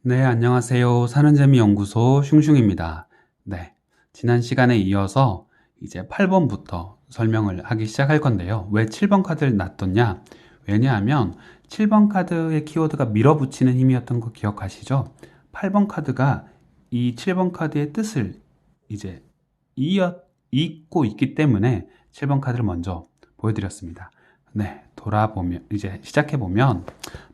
네, 안녕하세요. 사는재미 연구소 슝슝입니다. 네, 지난 시간에 이어서 이제 8번부터 설명을 하기 시작할 건데요. 왜 7번 카드를 놔뒀냐? 왜냐하면 7번 카드의 키워드가 밀어붙이는 힘이었던 거 기억하시죠? 8번 카드가 이 7번 카드의 뜻을 이제 잊고 있기 때문에 7번 카드를 먼저 보여드렸습니다. 네, 돌아보면 이제 시작해보면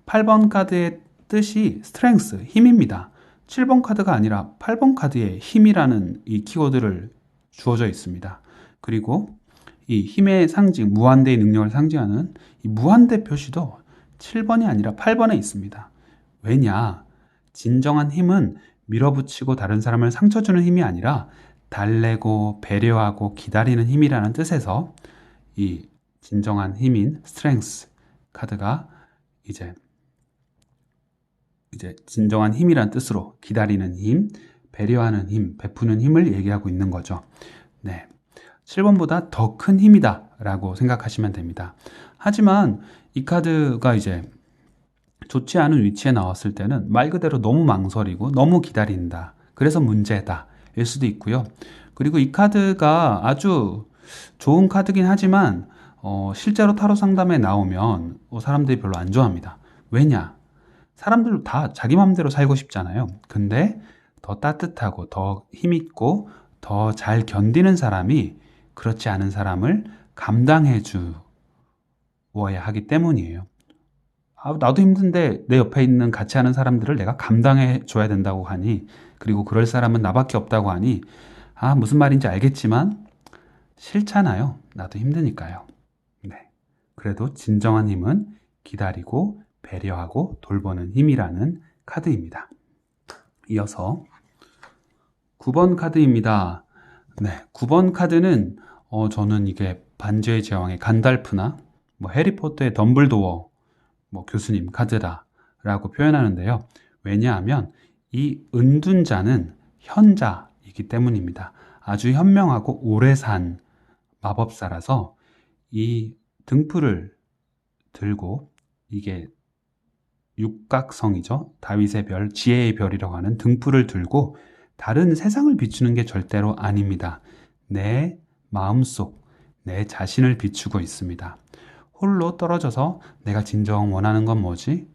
8번 카드의 뜻이 스트렝스, 힘입니다. 7번 카드가 아니라 8번 카드에 힘이라는 이 키워드를 주어져 있습니다. 그리고 이 힘의 상징, 무한대의 능력을 상징하는 이 무한대 표시도 7번이 아니라 8번에 있습니다. 왜냐? 진정한 힘은 밀어붙이고 다른 사람을 상처 주는 힘이 아니라 달래고 배려하고 기다리는 힘이라는 뜻에서 이 진정한 힘인 스트렝스 카드가 이제 진정한 힘이란 뜻으로 기다리는 힘, 배려하는 힘, 베푸는 힘을 얘기하고 있는 거죠. 네. 7번보다 더 큰 힘이다 라고 생각하시면 됩니다. 하지만 이 카드가 이제 좋지 않은 위치에 나왔을 때는 말 그대로 너무 망설이고 너무 기다린다. 그래서 문제다. 일 수도 있고요. 그리고 이 카드가 아주 좋은 카드긴 하지만 실제로 타로 상담에 나오면 사람들이 별로 안 좋아합니다. 왜냐? 사람들 다 자기 마음대로 살고 싶잖아요. 근데 더 따뜻하고 더 힘있고 더 잘 견디는 사람이 그렇지 않은 사람을 감당해 주어야 하기 때문이에요. 나도 힘든데 내 옆에 있는 같이 하는 사람들을 내가 감당해 줘야 된다고 하니, 그리고 그럴 사람은 나밖에 없다고 하니, 무슨 말인지 알겠지만 싫잖아요. 나도 힘드니까요. 네. 그래도 진정한 힘은 기다리고 배려하고 돌보는 힘이라는 카드입니다. 이어서 9번 카드입니다. 네, 9번 카드는 저는 이게 반지의 제왕의 간달프나 해리포터의 덤블도어 교수님 카드다라고 표현하는데요. 왜냐하면 이 은둔자는 현자이기 때문입니다. 아주 현명하고 오래 산 마법사라서 이 등불을 들고, 이게 육각성이죠. 다윗의 별, 지혜의 별이라고 하는 등불을 들고 다른 세상을 비추는 게 절대로 아닙니다. 내 마음속, 내 자신을 비추고 있습니다. 홀로 떨어져서 내가 진정 원하는 건 뭐지?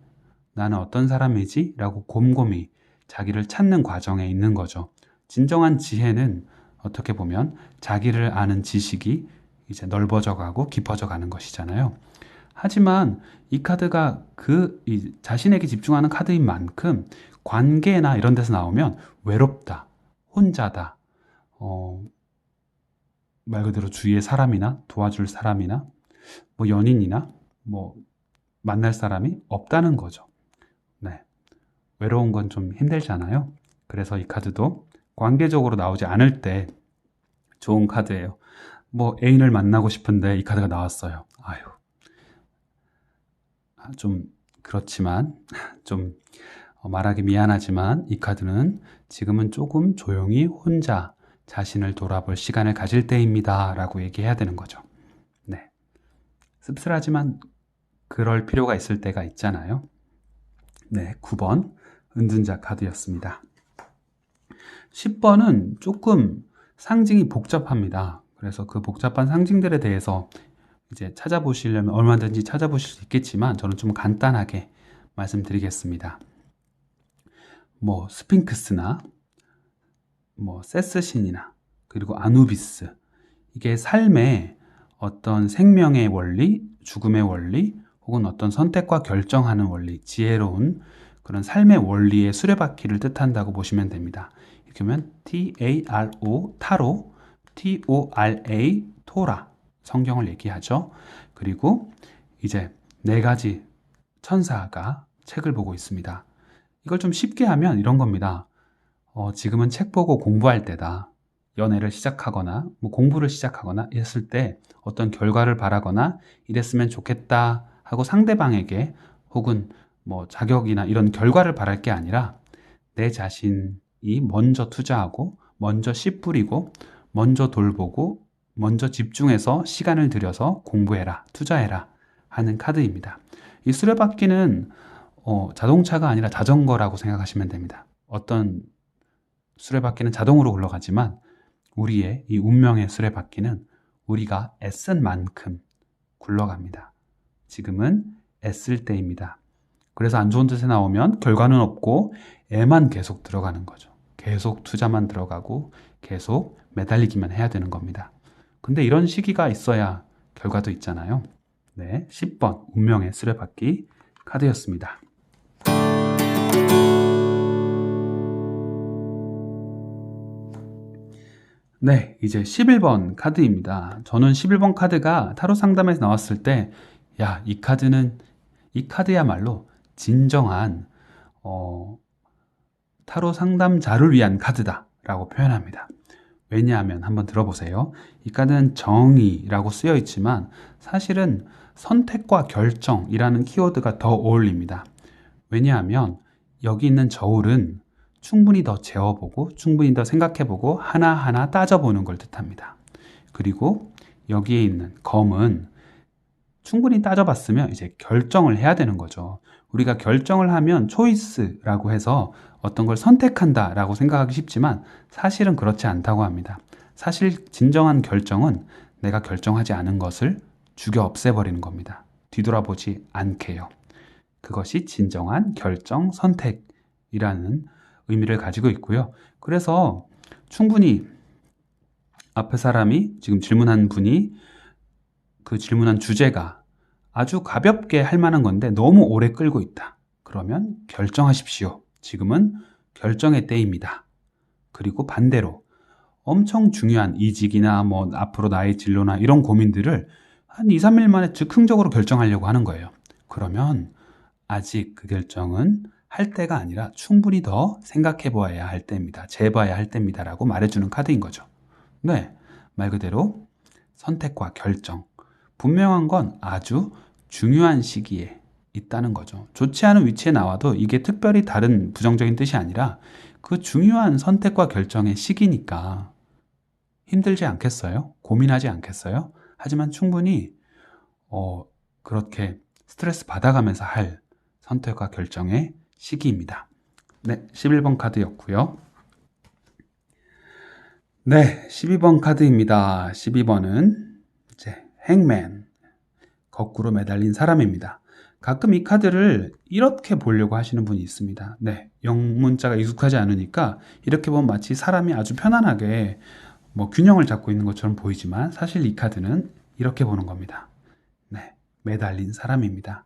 나는 어떤 사람이지? 라고 곰곰이 자기를 찾는 과정에 있는 거죠. 진정한 지혜는 어떻게 보면 자기를 아는 지식이 이제 넓어져 가고 깊어져 가는 것이잖아요. 하지만 이 카드가 자신에게 집중하는 카드인 만큼 관계나 이런 데서 나오면 외롭다, 혼자다, 말 그대로 주위에 사람이나 도와줄 사람이나 연인이나 만날 사람이 없다는 거죠. 네. 외로운 건 좀 힘들잖아요. 그래서 이 카드도 관계적으로 나오지 않을 때 좋은 카드예요. 애인을 만나고 싶은데 이 카드가 나왔어요. 아유. 좀 그렇지만 좀 말하기 미안하지만 이 카드는 지금은 조금 조용히 혼자 자신을 돌아볼 시간을 가질 때입니다 라고 얘기해야 되는 거죠. 네. 씁쓸하지만 그럴 필요가 있을 때가 있잖아요. 네, 9번 은둔자 카드였습니다. 10번은 조금 상징이 복잡합니다. 그래서 그 복잡한 상징들에 대해서 이제 찾아보시려면 얼마든지 찾아보실 수 있겠지만 저는 좀 간단하게 말씀드리겠습니다. 스핑크스나 세스신이나 그리고 아누비스, 이게 삶의 어떤 생명의 원리, 죽음의 원리, 혹은 어떤 선택과 결정하는 원리, 지혜로운 그런 삶의 원리의 수레바퀴를 뜻한다고 보시면 됩니다. 이렇게 하면 T-A-R-O, 타로, T-O-R-A, 토라, 성경을 얘기하죠. 그리고 이제 4가지 천사가 책을 보고 있습니다. 이걸 좀 쉽게 하면 이런 겁니다. 지금은 책 보고 공부할 때다. 연애를 시작하거나 공부를 시작하거나 했을 때 어떤 결과를 바라거나 이랬으면 좋겠다 하고 상대방에게, 혹은 자격이나 이런 결과를 바랄 게 아니라 내 자신이 먼저 투자하고 먼저 씨 뿌리고 먼저 돌보고 먼저 집중해서 시간을 들여서 공부해라, 투자해라 하는 카드입니다. 이 수레바퀴는 자동차가 아니라 자전거라고 생각하시면 됩니다. 어떤 수레바퀴는 자동으로 굴러가지만 우리의 이 운명의 수레바퀴는 우리가 애쓴 만큼 굴러갑니다. 지금은 애쓸 때입니다. 그래서 안 좋은 뜻에 나오면 결과는 없고 애만 계속 들어가는 거죠. 계속 투자만 들어가고 계속 매달리기만 해야 되는 겁니다. 근데 이런 시기가 있어야 결과도 있잖아요. 네, 10번 운명의 수레바퀴 카드였습니다. 네, 이제 11번 카드입니다. 저는 11번 카드가 타로 상담에서 나왔을 때, 야, 이 카드야말로 진정한, 타로 상담자를 위한 카드다 라고 표현합니다. 왜냐하면 한번 들어보세요. 이 카드는 정의라고 쓰여 있지만 사실은 선택과 결정이라는 키워드가 더 어울립니다. 왜냐하면 여기 있는 저울은 충분히 더 재어보고 충분히 더 생각해보고 하나하나 따져보는 걸 뜻합니다. 그리고 여기에 있는 검은 충분히 따져봤으면 이제 결정을 해야 되는 거죠. 우리가 결정을 하면 초이스라고 해서 어떤 걸 선택한다 라고 생각하기 쉽지만 사실은 그렇지 않다고 합니다. 사실 진정한 결정은 내가 결정하지 않은 것을 죽여 없애버리는 겁니다. 뒤돌아보지 않게요. 그것이 진정한 결정, 선택이라는 의미를 가지고 있고요. 그래서 충분히 앞에 사람이 지금 질문한 분이 그 질문한 주제가 아주 가볍게 할 만한 건데 너무 오래 끌고 있다. 그러면 결정하십시오. 지금은 결정의 때입니다. 그리고 반대로 엄청 중요한 이직이나 뭐 앞으로 나의 진로나 이런 고민들을 한 2, 3일 만에 즉흥적으로 결정하려고 하는 거예요. 그러면 아직 그 결정은 할 때가 아니라 충분히 더 생각해 보아야 할 때입니다. 재봐야 할 때입니다. 라고 말해주는 카드인 거죠. 네, 말 그대로 선택과 결정. 분명한 건 아주 중요한 시기에 있다는 거죠. 좋지 않은 위치에 나와도 이게 특별히 다른 부정적인 뜻이 아니라 그 중요한 선택과 결정의 시기니까 힘들지 않겠어요? 고민하지 않겠어요? 하지만 충분히 그렇게 스트레스 받아가면서 할 선택과 결정의 시기입니다. 네, 11번 카드였고요. 네, 12번 카드입니다. 12번은 이제 행맨, 거꾸로 매달린 사람입니다. 가끔 이 카드를 이렇게 보려고 하시는 분이 있습니다. 네, 영문자가 익숙하지 않으니까 이렇게 보면 마치 사람이 아주 편안하게 뭐 균형을 잡고 있는 것처럼 보이지만 사실 이 카드는 이렇게 보는 겁니다. 네, 매달린 사람입니다.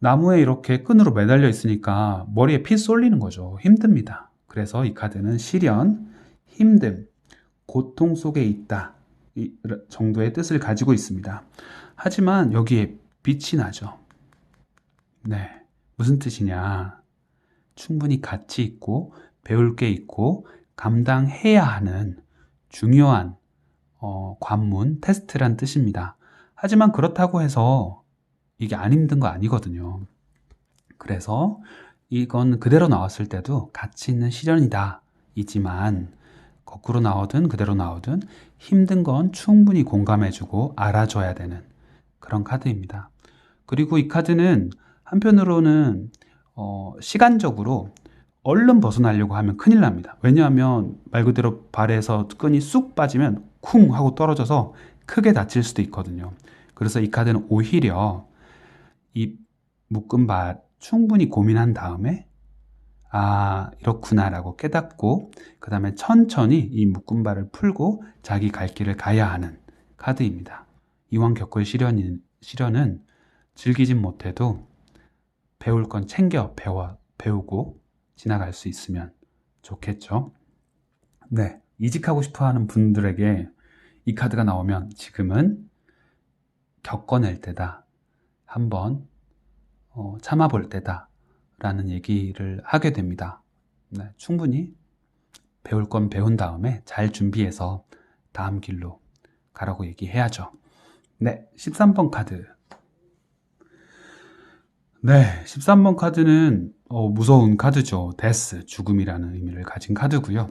나무에 이렇게 끈으로 매달려 있으니까 머리에 피 쏠리는 거죠. 힘듭니다. 그래서 이 카드는 시련, 힘듦, 고통 속에 있다 정도의 뜻을 가지고 있습니다. 하지만 여기에 빛이 나죠. 네, 무슨 뜻이냐? 충분히 가치 있고 배울 게 있고 감당해야 하는 중요한 관문, 테스트란 뜻입니다. 하지만 그렇다고 해서 이게 안 힘든 거 아니거든요. 그래서 이건 그대로 나왔을 때도 가치 있는 시련이다 이지만 거꾸로 나오든 그대로 나오든 힘든 건 충분히 공감해주고 알아줘야 되는 그런 카드입니다. 그리고 이 카드는 한편으로는 시간적으로 얼른 벗어나려고 하면 큰일 납니다. 왜냐하면 말 그대로 발에서 끈이 쑥 빠지면 쿵 하고 떨어져서 크게 다칠 수도 있거든요. 그래서 이 카드는 오히려 이 묶은 발 충분히 고민한 다음에 아, 이렇구나 라고 깨닫고 그 다음에 천천히 이 묶은 발을 풀고 자기 갈 길을 가야 하는 카드입니다. 이왕 겪을 시련은 즐기진 못해도 배울 건 챙겨 배우고 지나갈 수 있으면 좋겠죠. 네, 이직하고 싶어 하는 분들에게 이 카드가 나오면 지금은 겪어낼 때다. 한번 참아볼 때다. 라는 얘기를 하게 됩니다. 네, 충분히 배울 건 배운 다음에 잘 준비해서 다음 길로 가라고 얘기해야죠. 네, 13번 카드. 네, 13번 카드는 무서운 카드죠. 데스, 죽음이라는 의미를 가진 카드고요.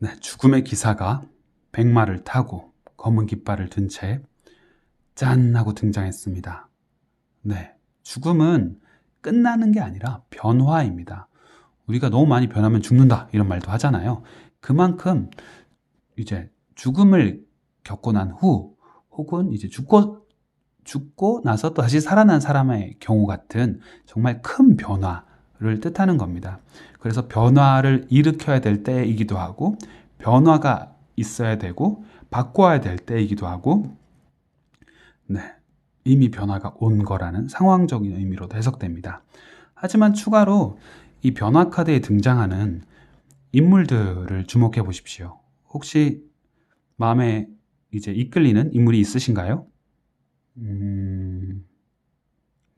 네, 죽음의 기사가 백마를 타고 검은 깃발을 든 채 짠 하고 등장했습니다. 네, 죽음은 끝나는 게 아니라 변화입니다. 우리가 너무 많이 변하면 죽는다 이런 말도 하잖아요. 그만큼 이제 죽음을 겪고 난 후 혹은 이제 죽고 나서 또 다시 살아난 사람의 경우 같은 정말 큰 변화를 뜻하는 겁니다. 그래서 변화를 일으켜야 될 때이기도 하고 변화가 있어야 되고 바꿔야 될 때이기도 하고 네, 이미 변화가 온 거라는 상황적인 의미로도 해석됩니다. 하지만 추가로 이 변화 카드에 등장하는 인물들을 주목해 보십시오. 혹시 마음에 이제 이끌리는 인물이 있으신가요?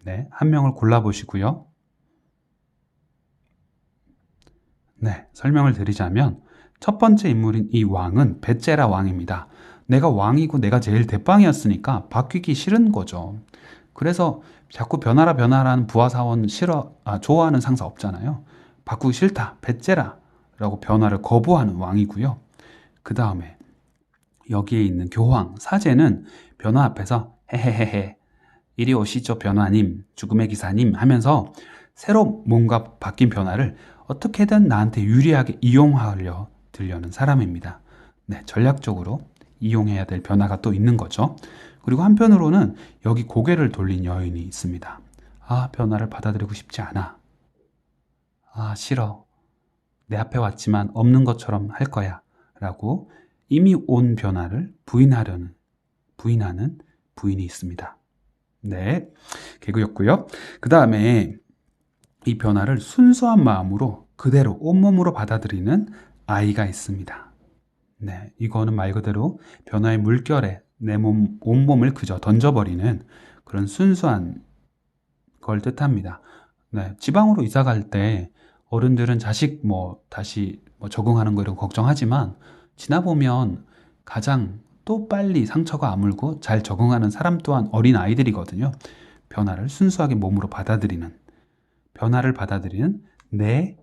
네, 한 명을 골라보시고요. 네, 설명을 드리자면 첫 번째 인물인 이 왕은 베제라 왕입니다. 내가 왕이고 내가 제일 대빵이었으니까 바뀌기 싫은 거죠. 그래서 자꾸 변하라 변하라는 부하사원 좋아하는 상사 없잖아요. 바꾸기 싫다, 베제라 라고 변화를 거부하는 왕이고요. 그 다음에 여기에 있는 교황, 사제는 변화 앞에서 헤헤헤헤 이리 오시죠 변화님, 죽음의 기사님 하면서 새로 뭔가 바뀐 변화를 어떻게든 나한테 유리하게 이용하려 들려는 사람입니다. 네, 전략적으로 이용해야 될 변화가 또 있는 거죠. 그리고 한편으로는 여기 고개를 돌린 여인이 있습니다. 아, 변화를 받아들이고 싶지 않아. 아, 싫어. 내 앞에 왔지만 없는 것처럼 할 거야. 라고 이미 온 변화를 부인하는 부인이 있습니다. 네, 개그였고요. 그 다음에 이 변화를 순수한 마음으로 그대로 온몸으로 받아들이는 아이가 있습니다. 네, 이거는 말 그대로 변화의 물결에 내 온몸을 그저 던져버리는 그런 순수한 걸 뜻합니다. 네, 지방으로 이사 갈 때 어른들은 자식 다시 적응하는 거 이런 거 걱정하지만 지나보면 가장 또 빨리 상처가 아물고 잘 적응하는 사람 또한 어린 아이들이거든요. 변화를 순수하게 몸으로 변화를 받아들이는 내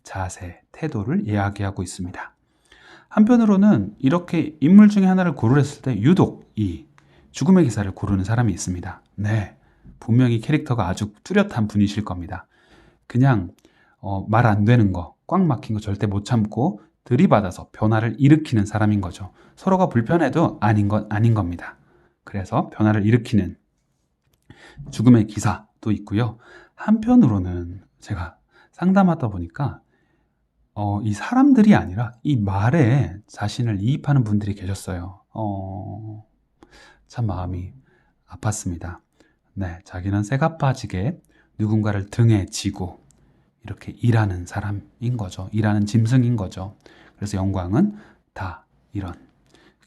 자세, 태도를 이야기하고 있습니다. 한편으로는 이렇게 인물 중에 하나를 고르랬을 때 유독 이 죽음의 기사를 고르는 사람이 있습니다. 네, 분명히 캐릭터가 아주 뚜렷한 분이실 겁니다. 그냥 말 안 되는 거, 꽉 막힌 거 절대 못 참고 들이받아서 변화를 일으키는 사람인 거죠. 서로가 불편해도 아닌 건 아닌 겁니다. 그래서 변화를 일으키는 죽음의 기사도 있고요. 한편으로는 제가 상담하다 보니까 이 사람들이 아니라 이 말에 자신을 이입하는 분들이 계셨어요. 참 마음이 아팠습니다. 네, 자기는 새가 빠지게 누군가를 등에 지고 이렇게 일하는 사람인 거죠. 일하는 짐승인 거죠. 그래서 영광은 다 이런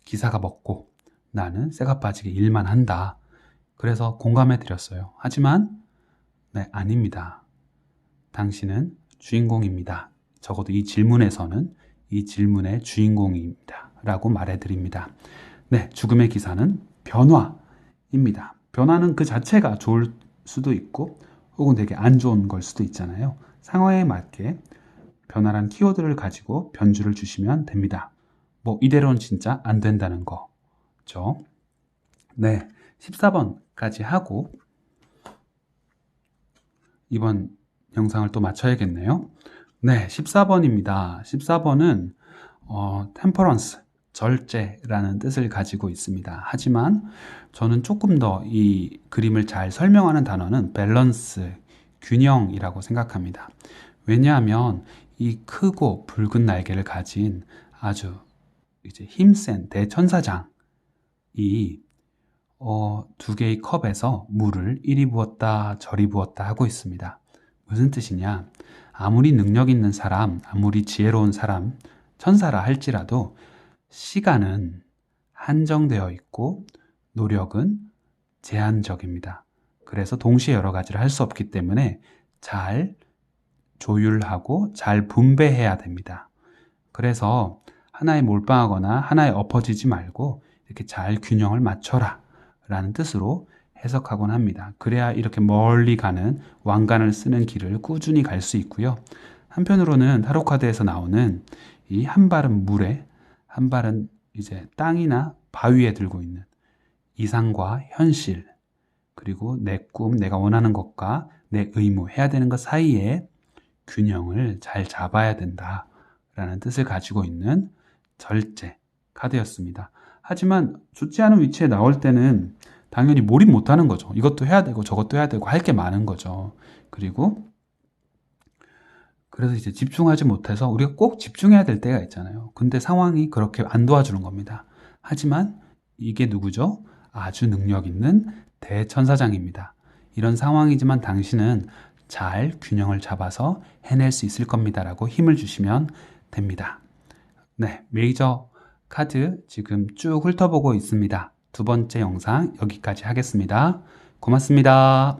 기사가 먹고 나는 새가 빠지게 일만 한다. 그래서 공감해 드렸어요. 하지만 네, 아닙니다. 당신은 주인공입니다. 적어도 이 질문에서는 이 질문의 주인공입니다. 라고 말해 드립니다. 네, 죽음의 기사는 변화입니다. 변화는 그 자체가 좋을 수도 있고 혹은 되게 안 좋은 걸 수도 있잖아요. 상황에 맞게 변화란 키워드를 가지고 변주를 주시면 됩니다. 이대로는 진짜 안 된다는 거죠. 네, 14번까지 하고 이번 영상을 또 마쳐야겠네요. 네, 14번입니다. 14번은 temperance, 절제라는 뜻을 가지고 있습니다. 하지만 저는 조금 더 이 그림을 잘 설명하는 단어는 밸런스, 균형이라고 생각합니다. 왜냐하면 이 크고 붉은 날개를 가진 아주 이제 힘센 대천사장이 두 개의 컵에서 물을 이리 부었다 저리 부었다 하고 있습니다. 무슨 뜻이냐? 아무리 능력 있는 사람, 아무리 지혜로운 사람, 천사라 할지라도 시간은 한정되어 있고 노력은 제한적입니다. 그래서 동시에 여러 가지를 할 수 없기 때문에 잘 조율하고 잘 분배해야 됩니다. 그래서 하나에 몰빵하거나 하나에 엎어지지 말고 이렇게 잘 균형을 맞춰라 라는 뜻으로 해석하곤 합니다. 그래야 이렇게 멀리 가는 왕관을 쓰는 길을 꾸준히 갈 수 있고요. 한편으로는 타로 카드에서 나오는 이 한 발은 물에 한 발은 이제 땅이나 바위에 들고 있는 이상과 현실, 그리고 내 꿈, 내가 원하는 것과 내 의무, 해야 되는 것 사이에 균형을 잘 잡아야 된다라는 뜻을 가지고 있는 절제 카드였습니다. 하지만 좋지 않은 위치에 나올 때는 당연히 몰입 못하는 거죠. 이것도 해야 되고 저것도 해야 되고 할 게 많은 거죠. 그리고 그래서 이제 집중하지 못해서 우리가 꼭 집중해야 될 때가 있잖아요. 근데 상황이 그렇게 안 도와주는 겁니다. 하지만 이게 누구죠? 아주 능력 있는 대천사장입니다. 이런 상황이지만 당신은 잘 균형을 잡아서 해낼 수 있을 겁니다라고 힘을 주시면 됩니다. 네, 메이저 카드 지금 쭉 훑어보고 있습니다. 두 번째 영상 여기까지 하겠습니다. 고맙습니다.